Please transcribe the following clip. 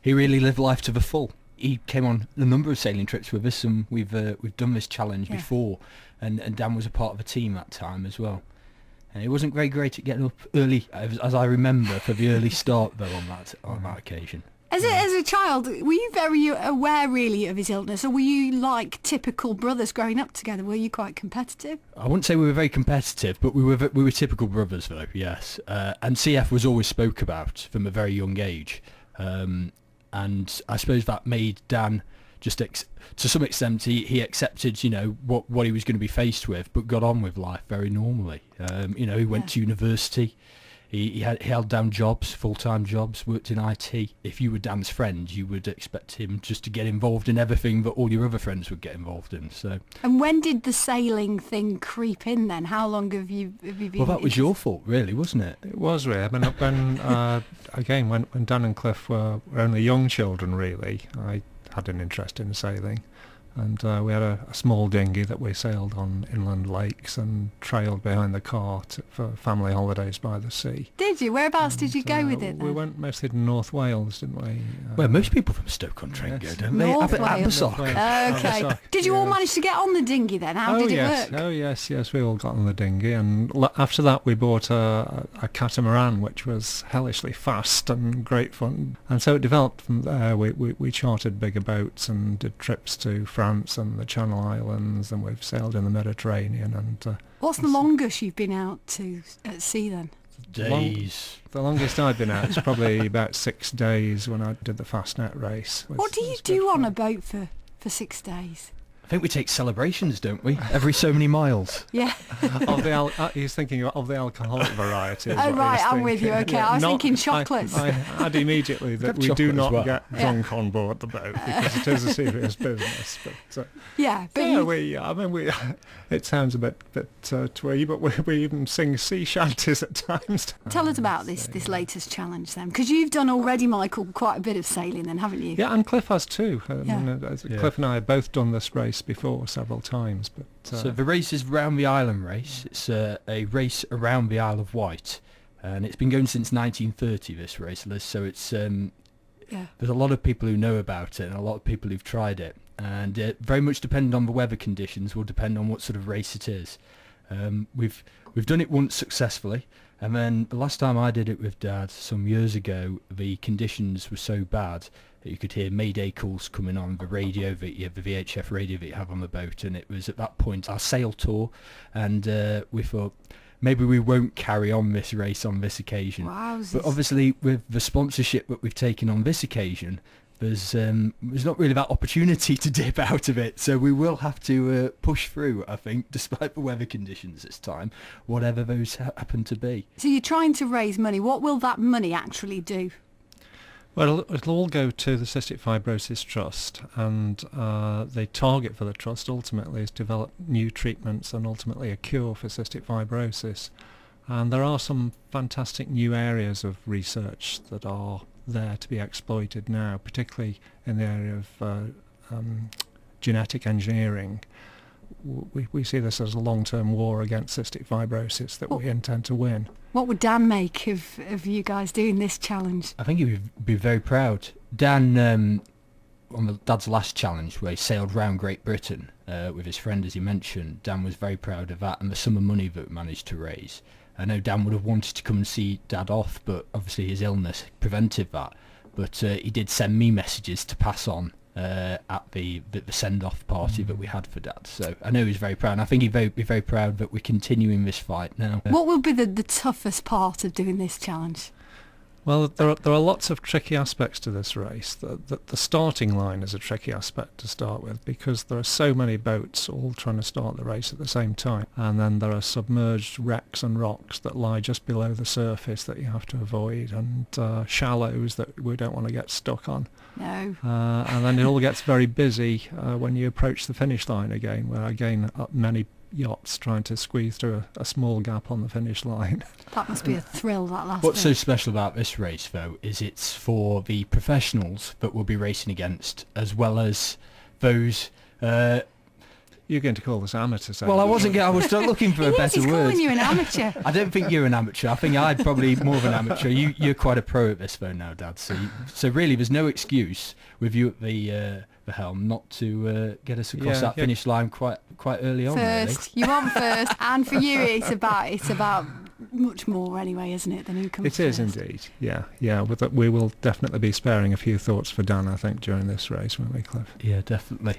he really lived life to the full. He came on a number of sailing trips with us, and we've done this challenge before, and Dan was a part of a team that time as well. And he wasn't very great at getting up early, as I remember, for the early start though on that occasion. As a child, were you very aware really of his illness, or were you like typical brothers growing up together? Were you quite competitive? I wouldn't say we were very competitive, but we were typical brothers though, yes. And CF was always spoke about from a very young age. And I suppose that made Dan just to some extent he accepted what he was going to be faced with, but got on with life very normally. He went to university. He held down jobs, full-time jobs, worked in IT. If you were Dan's friend, you would expect him just to get involved in everything that all your other friends would get involved in. So. And when did the sailing thing creep in then? How long have you been? Well, that was your fault, really, wasn't it? It was really. I mean, when Dan and Cliff were only young children, really, I had an interest in sailing. And we had a small dinghy that we sailed on inland lakes and trailed behind the cart for family holidays by the sea. Did you? Whereabouts did you go with it then? We went mostly to North Wales, didn't we? Well, most people from Stoke-on-Trent go, don't they? North Wales. Abersock. Okay. Did you all manage to get on the dinghy then? How did it work? Oh yes, we all got on the dinghy, and after that we bought a catamaran, which was hellishly fast and great fun. And so it developed from there. We chartered bigger boats and did trips to France and the Channel Islands, and we've sailed in the Mediterranean. And what's the longest you've been out to at sea then? Days. The longest I've been out is probably about 6 days when I did the Fastnet race. What do you do on a boat for 6 days? I think we take celebrations, don't we? Every so many miles. Yeah. He's thinking of the alcoholic variety. Oh right, I'm with you. Okay, I was thinking chocolates. I had immediately that we do not get drunk on board the boat because it is a serious business. But it sounds a bit twee, but we even sing sea shanties at times. Tell us about this latest challenge then, because you've done already, Michael, quite a bit of sailing then, haven't you? Yeah, and Cliff has too. Cliff and I have both done this race before several times. But so the race is round the island race. It's a race around the Isle of Wight, and it's been going since 1930, this race, Liz. So it's there's a lot of people who know about it and a lot of people who've tried it, and very much depending on the weather conditions will depend on what sort of race it is. We've done it once successfully, and then the last time I did it with Dad some years ago, the conditions were so bad that you could hear Mayday calls coming on the radio, the VHF radio that you have on the boat, and it was at that point our sail tour, and we thought maybe we won't carry on this race on this occasion. Wowzers. But obviously with the sponsorship that we've taken on this occasion, there's not really that opportunity to dip out of it, so we will have to push through, I think, despite the weather conditions this time, whatever those happen to be. So you're trying to raise money. What will that money actually do? Well, it'll all go to the Cystic Fibrosis Trust, and the target for the trust ultimately is to develop new treatments and ultimately a cure for cystic fibrosis. And there are some fantastic new areas of research that are there to be exploited now, particularly in the area of genetic engineering. We see this as a long-term war against cystic fibrosis that we intend to win. What would Dan make of you guys doing this challenge? I think he would be very proud. Dan, on Dad's last challenge where he sailed round Great Britain with his friend, as he mentioned, Dan was very proud of that and the sum of money that we managed to raise. I know Dan would have wanted to come and see Dad off, but obviously his illness prevented that. But he did send me messages to pass on at the send-off party that we had for Dad. So I know he's very proud, and I think he'd be very proud that we're continuing this fight now. What will be the toughest part of doing this challenge? Well, there are lots of tricky aspects to this race. The starting line is a tricky aspect to start with because there are so many boats all trying to start the race at the same time. And then there are submerged wrecks and rocks that lie just below the surface that you have to avoid, and shallows that we don't want to get stuck on. No. And then it all gets very busy when you approach the finish line again, where again many yachts trying to squeeze through a small gap on the finish line. That must be a thrill, that last What's bit. so special about this race, though, is it's for the professionals that we'll be racing against, as well as those You're going to call us amateurs. Well, I wasn't. I was looking for a better He's word. calling you an amateur. I don't think you're an amateur. I think I'm probably more of an amateur. You're quite a pro at this phone now, Dad. So really, there's no excuse with you at the helm not to get us across that finish line quite early on. First, really. you want first, and for you, it's about much more anyway, isn't it, than who comes It is first. indeed. Yeah. We will definitely be sparing a few thoughts for Dan, I think, during this race, won't we, Cliff? Yeah, definitely.